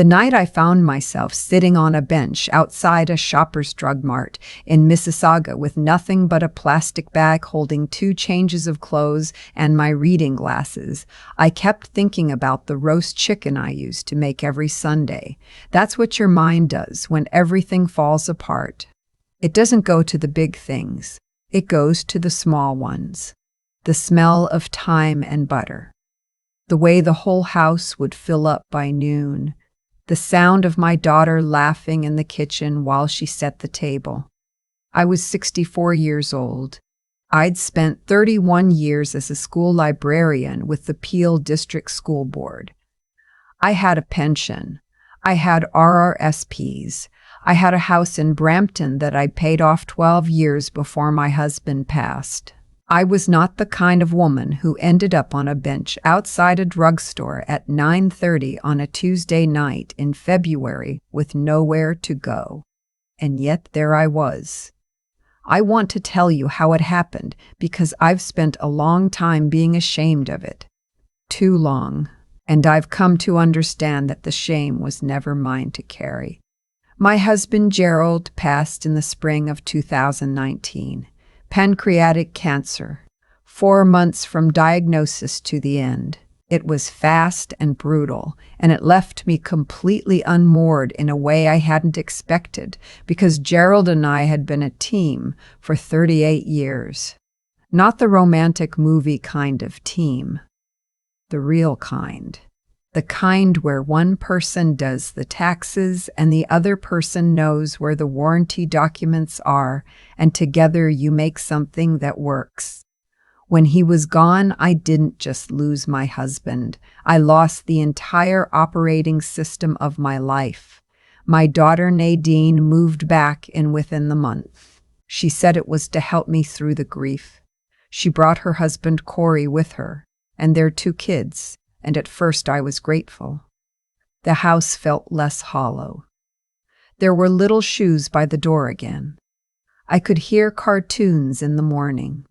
The night I found myself sitting on a bench outside a Shoppers Drug Mart in Mississauga with nothing but a plastic bag holding 2 changes of clothes and my reading glasses, I kept thinking about the roast chicken I used to make every Sunday. That's what your mind does when everything falls apart. It doesn't go to the big things. It goes to the small ones. The smell of thyme and butter. The way the whole house would fill up by noon. The sound of my daughter laughing in the kitchen while she set the table. I was 64 years old. I'd spent 31 years as a school librarian with the Peel District School Board. I had a pension. I had RRSPs. I had a house in Brampton that I paid off 12 years before my husband passed. I was not the kind of woman who ended up on a bench outside a drugstore at 9:30 on a Tuesday night in February with nowhere to go. And yet there I was. I want to tell you how it happened because I've spent a long time being ashamed of it. Too long. And I've come to understand that the shame was never mine to carry. My husband Gerald passed in the spring of 2019. Pancreatic cancer. 4 months from diagnosis to the end. It was fast and brutal, and it left me completely unmoored in a way I hadn't expected because Gerald and I had been a team for 38 years. Not the romantic movie kind of team. The real kind. The kind where one person does the taxes and the other person knows where the warranty documents are, and together you make something that works. When he was gone, I didn't just lose my husband. I lost the entire operating system of my life. My daughter Nadine moved back in within the month. She said it was to help me through the grief. She brought her husband Corey with her, and their 2 kids. And at first I was grateful. The house felt less hollow. There were little shoes by the door again. I could hear cartoons in the morning.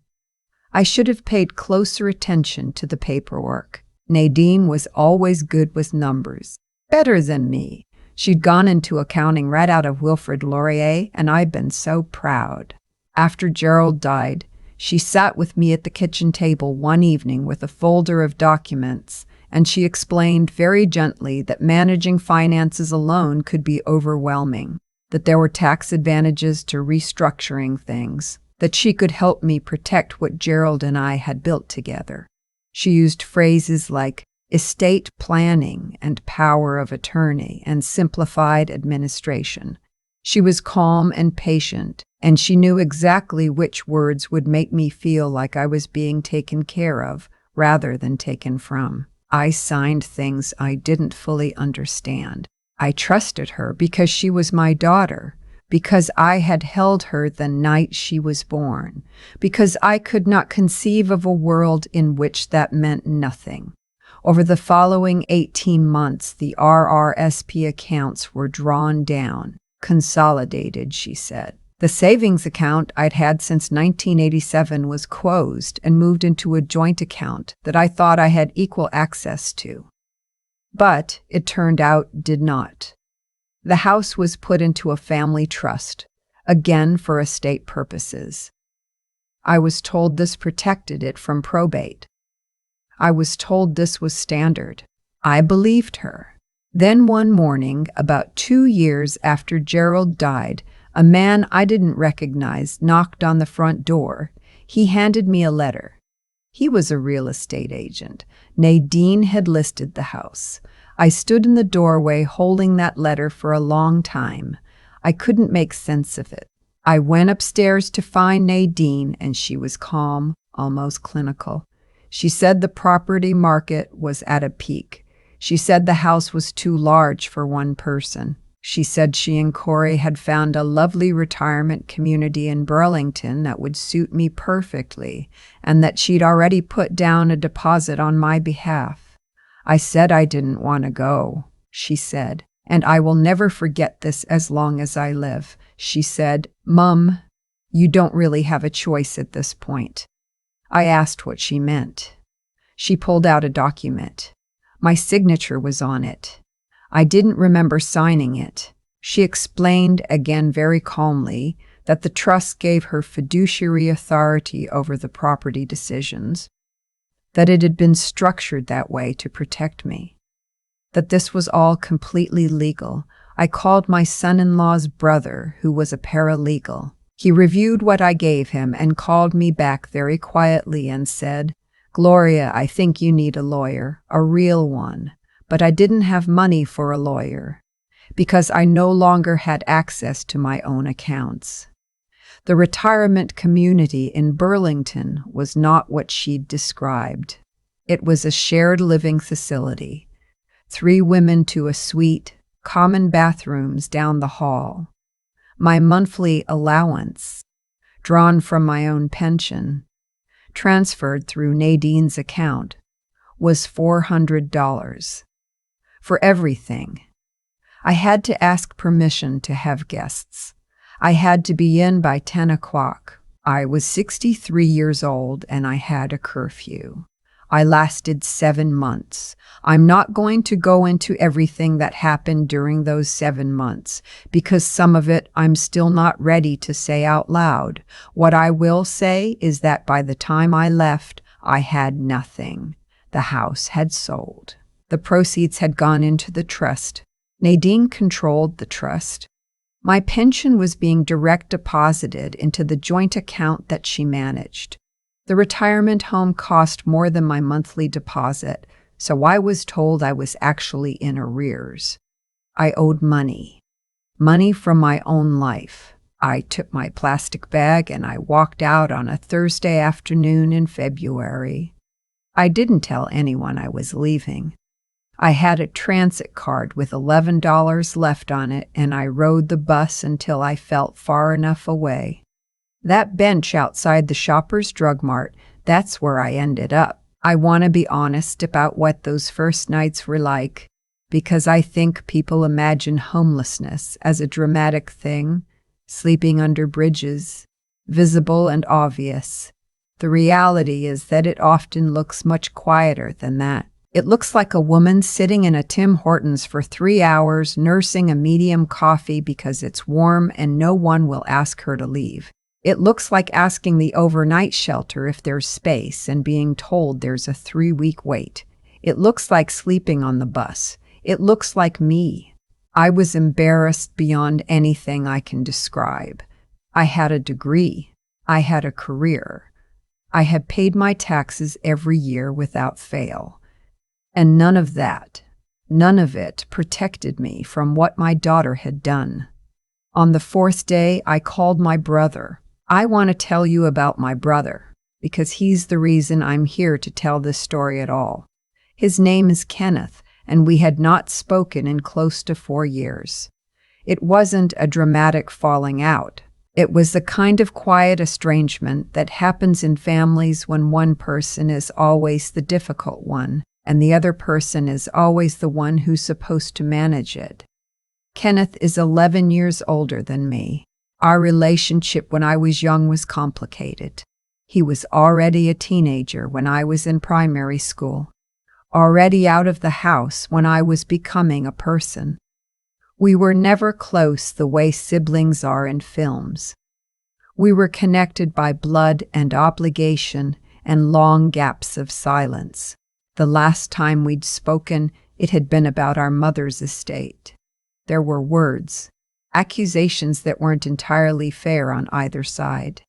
I should have paid closer attention to the paperwork. Nadine was always good with numbers. Better than me. She'd gone into accounting right out of Wilfrid Laurier, and I'd been so proud. After Gerald died, she sat with me at the kitchen table one evening with a folder of documents, and she explained very gently that managing finances alone could be overwhelming, that there were tax advantages to restructuring things, that she could help me protect what Gerald and I had built together. She used phrases like estate planning and power of attorney and simplified administration. She was calm and patient, and she knew exactly which words would make me feel like I was being taken care of rather than taken from. I signed things I didn't fully understand. I trusted her because she was my daughter, because I had held her the night she was born, because I could not conceive of a world in which that meant nothing. Over the following 18 months, the RRSP accounts were drawn down, consolidated, she said. The savings account I'd had since 1987 was closed and moved into a joint account that I thought I had equal access to. But it turned out did not. The house was put into a family trust, again for estate purposes. I was told this protected it from probate. I was told this was standard. I believed her. Then one morning, about 2 years after Gerald died, a man I didn't recognize knocked on the front door. He handed me a letter. He was a real estate agent. Nadine had listed the house. I stood in the doorway holding that letter for a long time. I couldn't make sense of it. I went upstairs to find Nadine, and she was calm, almost clinical. She said the property market was at a peak. She said the house was too large for one person. She said she and Corey had found a lovely retirement community in Burlington that would suit me perfectly, and that she'd already put down a deposit on my behalf. I said I didn't want to go, she said, and I will never forget this as long as I live. She said, "Mum, you don't really have a choice at this point." I asked what she meant. She pulled out a document. My signature was on it. I didn't remember signing it. She explained, again very calmly, that the trust gave her fiduciary authority over the property decisions, that it had been structured that way to protect me, that this was all completely legal. I called my son-in-law's brother, who was a paralegal. He reviewed what I gave him and called me back very quietly and said, "Gloria, I think you need a lawyer, a real one." But I didn't have money for a lawyer because I no longer had access to my own accounts. The retirement community in Burlington was not what she'd described. It was a shared living facility, 3 women to a suite, common bathrooms down the hall. My monthly allowance, drawn from my own pension, transferred through Nadine's account, was $400 for everything. I had to ask permission to have guests. I had to be in by 10 o'clock. I was 63 years old and I had a curfew. I lasted 7 months. I'm not going to go into everything that happened during those 7 months, because some of it I'm still not ready to say out loud. What I will say is that by the time I left, I had nothing. The house had sold. The proceeds had gone into the trust. Nadine controlled the trust. My pension was being direct deposited into the joint account that she managed. The retirement home cost more than my monthly deposit, so I was told I was actually in arrears. I owed money from my own life. I took my plastic bag and I walked out on a Thursday afternoon in February. I didn't tell anyone I was leaving. I had a transit card with $11 left on it, and I rode the bus until I felt far enough away. That bench outside the Shoppers Drug Mart, that's where I ended up. I want to be honest about what those first nights were like, because I think people imagine homelessness as a dramatic thing, sleeping under bridges, visible and obvious. The reality is that it often looks much quieter than that. It looks like a woman sitting in a Tim Hortons for 3 hours, nursing a medium coffee because it's warm and no one will ask her to leave. It looks like asking the overnight shelter if there's space and being told there's a 3-week wait. It looks like sleeping on the bus. It looks like me. I was embarrassed beyond anything I can describe. I had a degree. I had a career. I had paid my taxes every year without fail. And none of it protected me from what my daughter had done. On the 4th day, I called my brother. I want to tell you about my brother, because he's the reason I'm here to tell this story at all. His name is Kenneth, and we had not spoken in close to 4 years. It wasn't a dramatic falling out. It was the kind of quiet estrangement that happens in families when one person is always the difficult one, and the other person is always the one who's supposed to manage it. Kenneth is 11 years older than me. Our relationship when I was young was complicated. He was already a teenager when I was in primary school, already out of the house when I was becoming a person. We were never close the way siblings are in films. We were connected by blood and obligation and long gaps of silence. The last time we'd spoken, it had been about our mother's estate. There were words, accusations that weren't entirely fair on either side.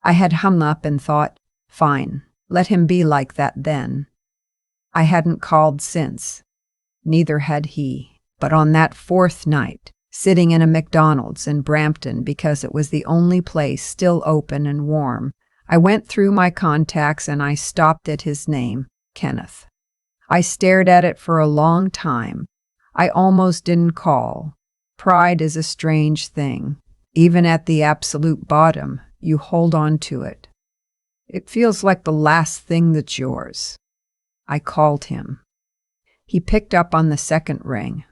I had hung up and thought, fine, let him be like that then. I hadn't called since. Neither had he. But on that 4th night, sitting in a McDonald's in Brampton because it was the only place still open and warm, I went through my contacts and I stopped at his name, Kenneth. I stared at it for a long time. I almost didn't call. Pride is a strange thing. Even at the absolute bottom, you hold on to it. It feels like the last thing that's yours. I called him. He picked up on the 2nd ring.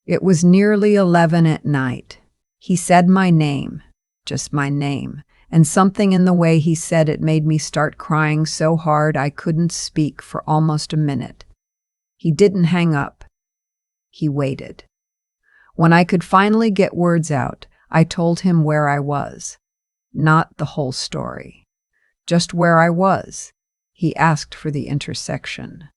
It was nearly 11 at night. He said my name, just my name, and something in the way he said it made me start crying so hard I couldn't speak for almost a minute. He didn't hang up. He waited. When I could finally get words out, I told him where I was. Not the whole story. Just where I was. He asked for the intersection.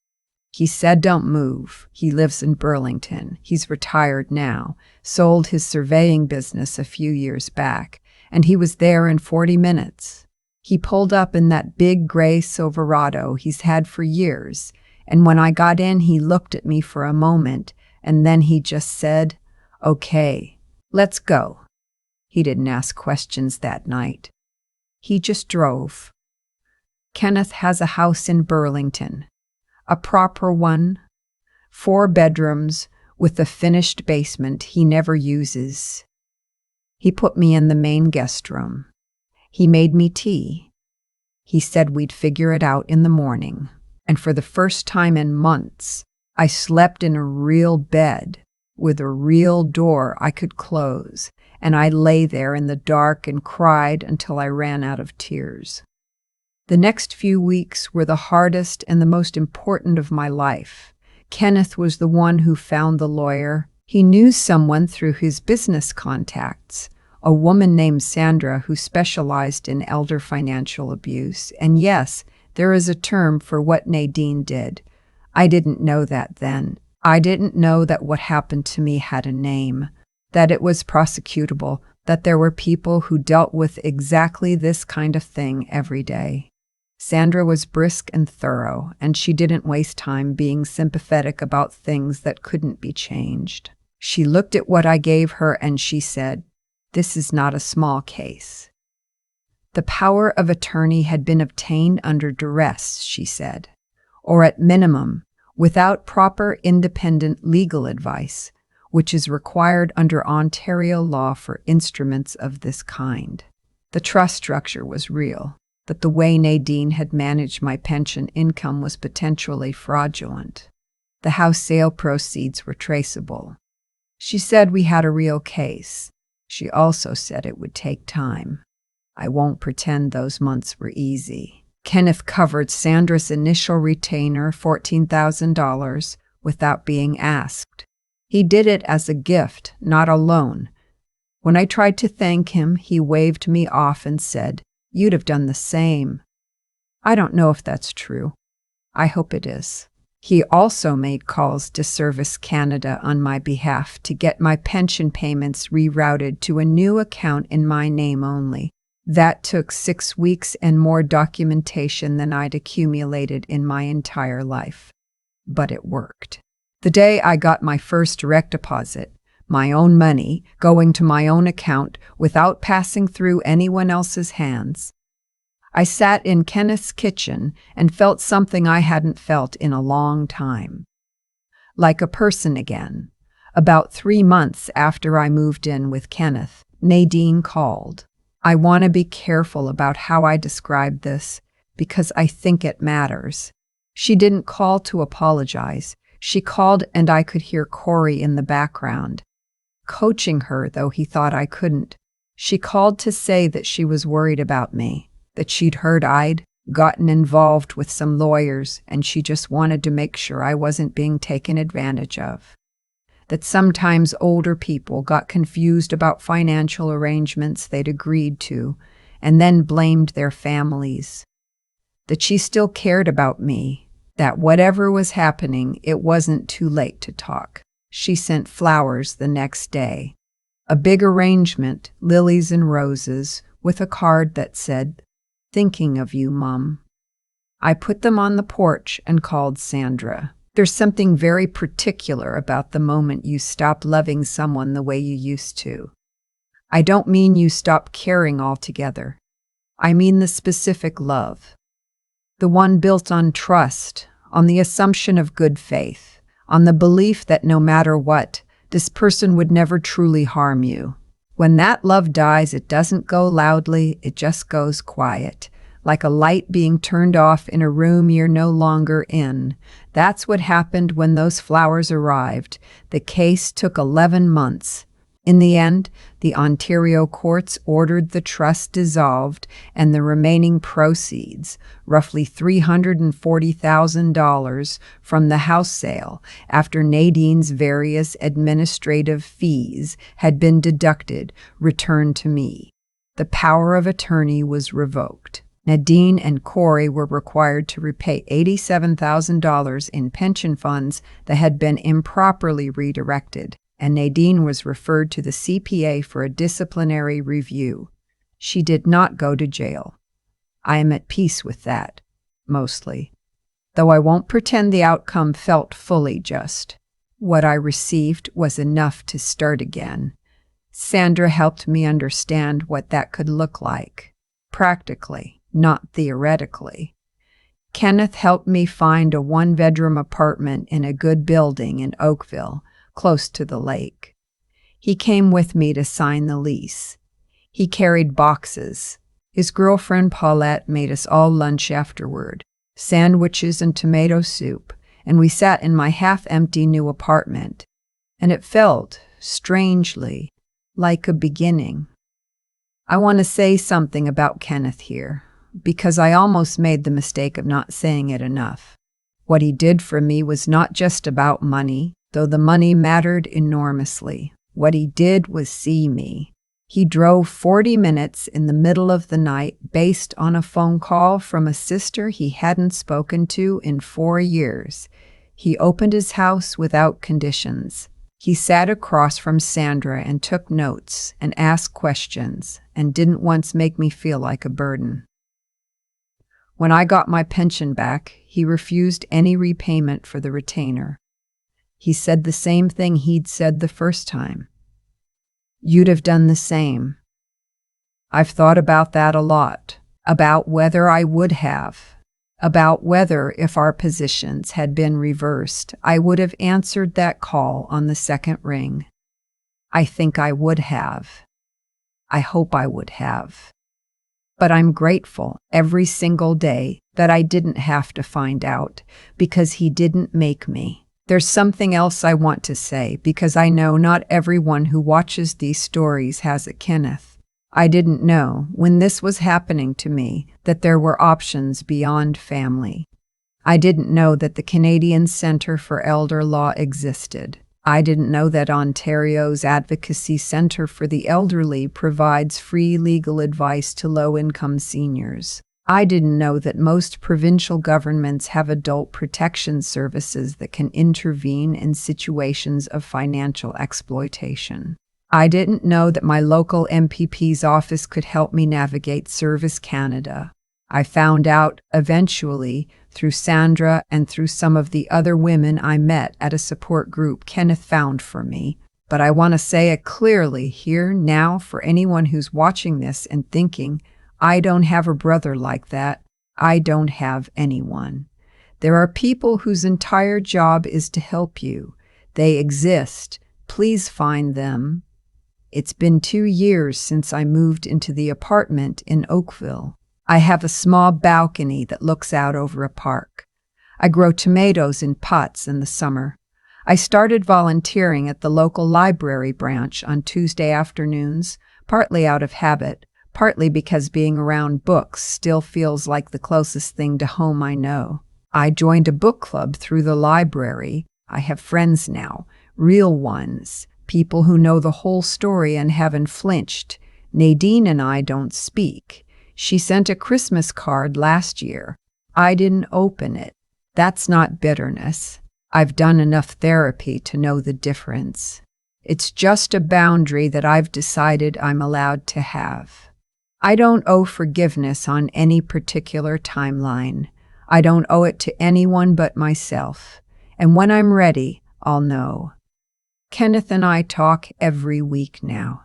He said don't move. He lives in Burlington. He's retired now, sold his surveying business a few years back, and he was there in 40 minutes. He pulled up in that big gray Silverado he's had for years, and when I got in, he looked at me for a moment, and then he just said, "Okay, let's go." He didn't ask questions that night. He just drove. Kenneth has a house in Burlington. A proper one. 4 bedrooms with a finished basement he never uses. He put me in the main guest room. He made me tea. He said we'd figure it out in the morning. And for the first time in months, I slept in a real bed with a real door I could close, and I lay there in the dark and cried until I ran out of tears. The next few weeks were the hardest and the most important of my life. Kenneth was the one who found the lawyer. He knew someone through his business contacts, a woman named Sandra who specialized in elder financial abuse. And yes, there is a term for what Nadine did. I didn't know that then. I didn't know that what happened to me had a name, that it was prosecutable, that there were people who dealt with exactly this kind of thing every day. Sandra was brisk and thorough, and she didn't waste time being sympathetic about things that couldn't be changed. She looked at what I gave her and she said, "This is not a small case." The power of attorney had been obtained under duress, she said, or at minimum, without proper independent legal advice, which is required under Ontario law for instruments of this kind. The trust structure was real, but the way Nadine had managed my pension income was potentially fraudulent. The house sale proceeds were traceable. She said we had a real case. She also said it would take time. I won't pretend those months were easy. Kenneth covered Sandra's initial retainer, $14,000, without being asked. He did it as a gift, not a loan. When I tried to thank him, he waved me off and said, "You'd have done the same." I don't know if that's true. I hope it is. He also made calls to Service Canada on my behalf to get my pension payments rerouted to a new account in my name only. That took 6 weeks and more documentation than I'd accumulated in my entire life. But it worked. The day I got my first direct deposit, my own money, going to my own account without passing through anyone else's hands, I sat in Kenneth's kitchen and felt something I hadn't felt in a long time. Like a person again. About 3 months after I moved in with Kenneth, Nadine called. I want to be careful about how I describe this because I think it matters. She didn't call to apologize. She called and I could hear Corey in the background, coaching her, though he thought I couldn't. She called to say that she was worried about me, that she'd heard I'd gotten involved with some lawyers and she just wanted to make sure I wasn't being taken advantage of. That sometimes older people got confused about financial arrangements they'd agreed to and then blamed their families. That she still cared about me, that whatever was happening, it wasn't too late to talk. She sent flowers the next day. A big arrangement, lilies and roses, with a card that said, "Thinking of you, Mom." I put them on the porch and called Sandra. There's something very particular about the moment you stop loving someone the way you used to. I don't mean you stop caring altogether. I mean the specific love. The one built on trust, on the assumption of good faith, on the belief that no matter what, this person would never truly harm you. When that love dies, it doesn't go loudly, it just goes quiet. Like a light being turned off in a room you're no longer in. That's what happened when those flowers arrived. The case took 11 months. In the end, the Ontario courts ordered the trust dissolved and the remaining proceeds, roughly $340,000 from the house sale, after Nadine's various administrative fees had been deducted, returned to me. The power of attorney was revoked. Nadine and Corey were required to repay $87,000 in pension funds that had been improperly redirected, and Nadine was referred to the CPA for a disciplinary review. She did not go to jail. I am at peace with that, mostly, though I won't pretend the outcome felt fully just. What I received was enough to start again. Sandra helped me understand what that could look like, practically, not theoretically. Kenneth helped me find a one-bedroom apartment in a good building in Oakville, close to the lake. He came with me to sign the lease. He carried boxes. His girlfriend Paulette made us all lunch afterward, sandwiches and tomato soup, and we sat in my half-empty new apartment. And it felt, strangely, like a beginning. I want to say something about Kenneth here, because I almost made the mistake of not saying it enough. What he did for me was not just about money, though the money mattered enormously. What he did was see me. He drove 40 minutes in the middle of the night based on a phone call from a sister he hadn't spoken to in 4 years. He opened his house without conditions. He sat across from Sandra and took notes and asked questions and didn't once make me feel like a burden. When I got my pension back, he refused any repayment for the retainer. He said the same thing he'd said the first time. You'd have done the same. I've thought about that a lot, about whether I would have. About whether, if our positions had been reversed, I would have answered that call on the second ring. I think I would have. I hope I would have. But I'm grateful every single day that I didn't have to find out, because he didn't make me. There's something else I want to say, because I know not everyone who watches these stories has a Kenneth. I didn't know, when this was happening to me, that there were options beyond family. I didn't know that the Canadian Centre for Elder Law existed. I didn't know that Ontario's Advocacy Centre for the Elderly provides free legal advice to low-income seniors. I didn't know that most provincial governments have adult protection services that can intervene in situations of financial exploitation. I didn't know that my local MPP's office could help me navigate Service Canada. I found out, eventually, through Sandra and through some of the other women I met at a support group Kenneth found for me. But I want to say it clearly here now for anyone who's watching this and thinking, I don't have a brother like that. I don't have anyone. There are people whose entire job is to help you. They exist. Please find them. It's been 2 years since I moved into the apartment in Oakville. I have a small balcony that looks out over a park. I grow tomatoes in pots in the summer. I started volunteering at the local library branch on Tuesday afternoons, partly out of habit, partly because being around books still feels like the closest thing to home I know. I joined a book club through the library. I have friends now, real ones. People who know the whole story and haven't flinched. Nadine and I don't speak. She sent a Christmas card last year. I didn't open it. That's not bitterness. I've done enough therapy to know the difference. It's just a boundary that I've decided I'm allowed to have. I don't owe forgiveness on any particular timeline. I don't owe it to anyone but myself. And when I'm ready, I'll know. Kenneth and I talk every week now.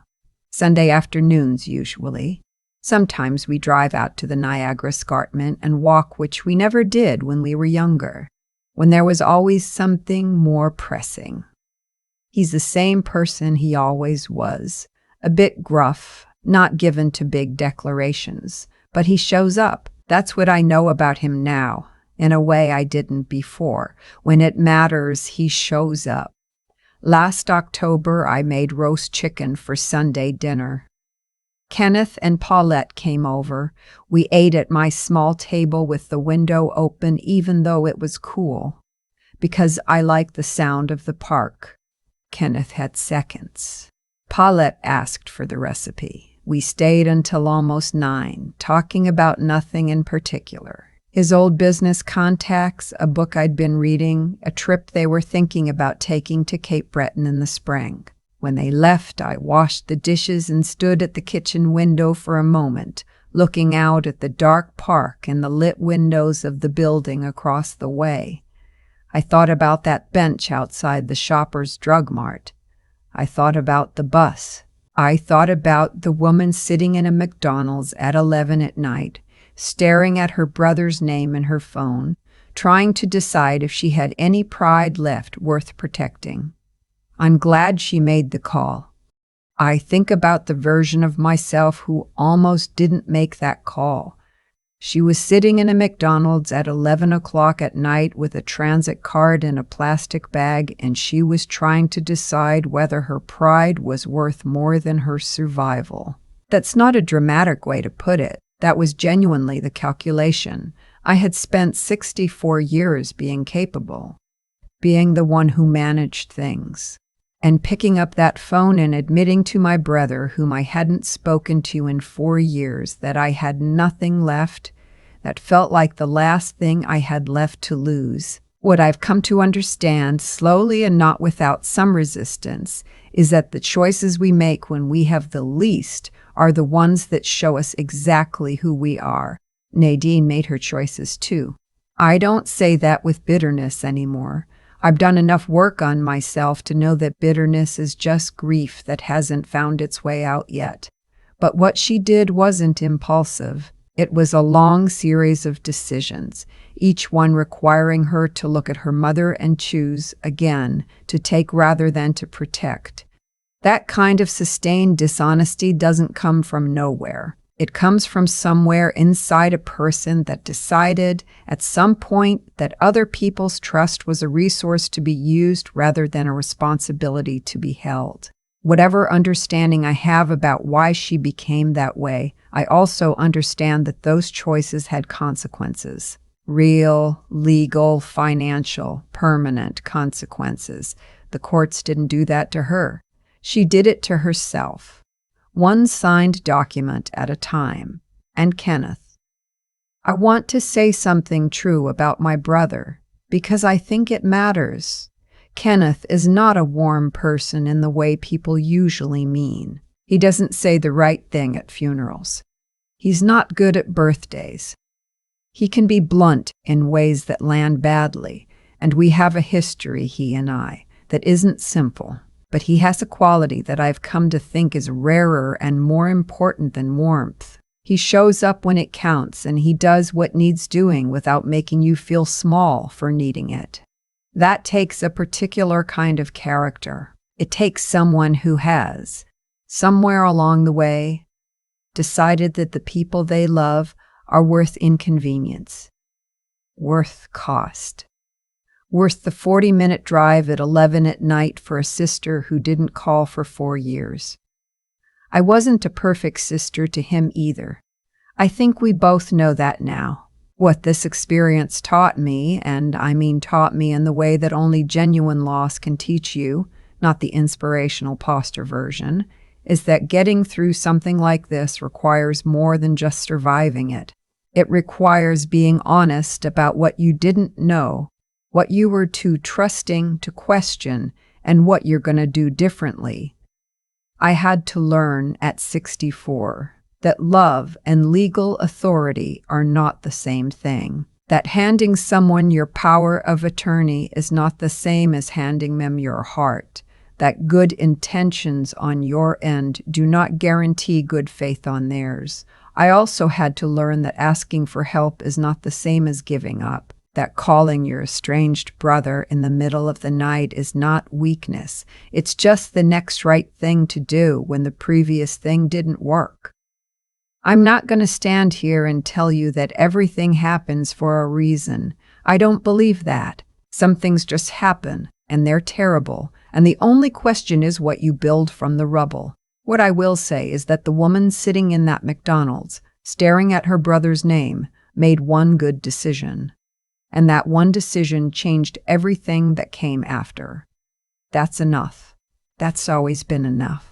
Sunday afternoons, usually. Sometimes we drive out to the Niagara Escarpment and walk, which we never did when we were younger, when there was always something more pressing. He's the same person he always was, a bit gruff, not given to big declarations, but he shows up. That's what I know about him now, in a way I didn't before. When it matters, he shows up. Last October, I made roast chicken for Sunday dinner. Kenneth and Paulette came over. We ate at my small table with the window open even though it was cool. Because I like the sound of the park. Kenneth had seconds. Paulette asked for the recipe. We stayed until almost 9, talking about nothing in particular. His old business contacts, a book I'd been reading, a trip they were thinking about taking to Cape Breton in the spring. When they left, I washed the dishes and stood at the kitchen window for a moment, looking out at the dark park and the lit windows of the building across the way. I thought about that bench outside the Shoppers Drug Mart. I thought about the bus. I thought about the woman sitting in a McDonald's at 11 at night, staring at her brother's name in her phone, trying to decide if she had any pride left worth protecting. I'm glad she made the call. I think about the version of myself who almost didn't make that call. She was sitting in a McDonald's at 11 o'clock at night with a transit card in a plastic bag, and she was trying to decide whether her pride was worth more than her survival. That's not a dramatic way to put it. That was genuinely the calculation. I had spent 64 years being capable, being the one who managed things. And picking up that phone and admitting to my brother, whom I hadn't spoken to in 4 years, that I had nothing left, that felt like the last thing I had left to lose. What I've come to understand, slowly and not without some resistance, is that the choices we make when we have the least are the ones that show us exactly who we are. Nadine made her choices too. I don't say that with bitterness anymore. I've done enough work on myself to know that bitterness is just grief that hasn't found its way out yet. But what she did wasn't impulsive. It was a long series of decisions, each one requiring her to look at her mother and choose, again, to take rather than to protect. That kind of sustained dishonesty doesn't come from nowhere. It comes from somewhere inside a person that decided at some point that other people's trust was a resource to be used rather than a responsibility to be held. Whatever understanding I have about why she became that way, I also understand that those choices had consequences. Real, legal, financial, permanent consequences. The courts didn't do that to her. She did it to herself. One signed document at a time. And Kenneth. I want to say something true about my brother, because I think it matters. Kenneth is not a warm person in the way people usually mean. He doesn't say the right thing at funerals. He's not good at birthdays. He can be blunt in ways that land badly, and we have a history, he and I, that isn't simple. But he has a quality that I've come to think is rarer and more important than warmth. He shows up when it counts, and he does what needs doing without making you feel small for needing it. That takes a particular kind of character. It takes someone who has, somewhere along the way, decided that the people they love are worth inconvenience, worth cost. Worth the 40-minute drive at 11 at night for a sister who didn't call for 4 years. I wasn't a perfect sister to him either. I think we both know that now. What this experience taught me, and I mean taught me in the way that only genuine loss can teach you, not the inspirational poster version, is that getting through something like this requires more than just surviving it. It requires being honest about what you didn't know, what you were too trusting to question, and what you're going to do differently. I had to learn at 64 that love and legal authority are not the same thing. That handing someone your power of attorney is not the same as handing them your heart. That good intentions on your end do not guarantee good faith on theirs. I also had to learn that asking for help is not the same as giving up. That calling your estranged brother in the middle of the night is not weakness. It's just the next right thing to do when the previous thing didn't work. I'm not going to stand here and tell you that everything happens for a reason. I don't believe that. Some things just happen, and they're terrible, And the only question is what you build from the rubble. What I will say is that the woman sitting in that McDonald's, staring at her brother's name, made one good decision. And that one decision changed everything that came after. That's enough. That's always been enough.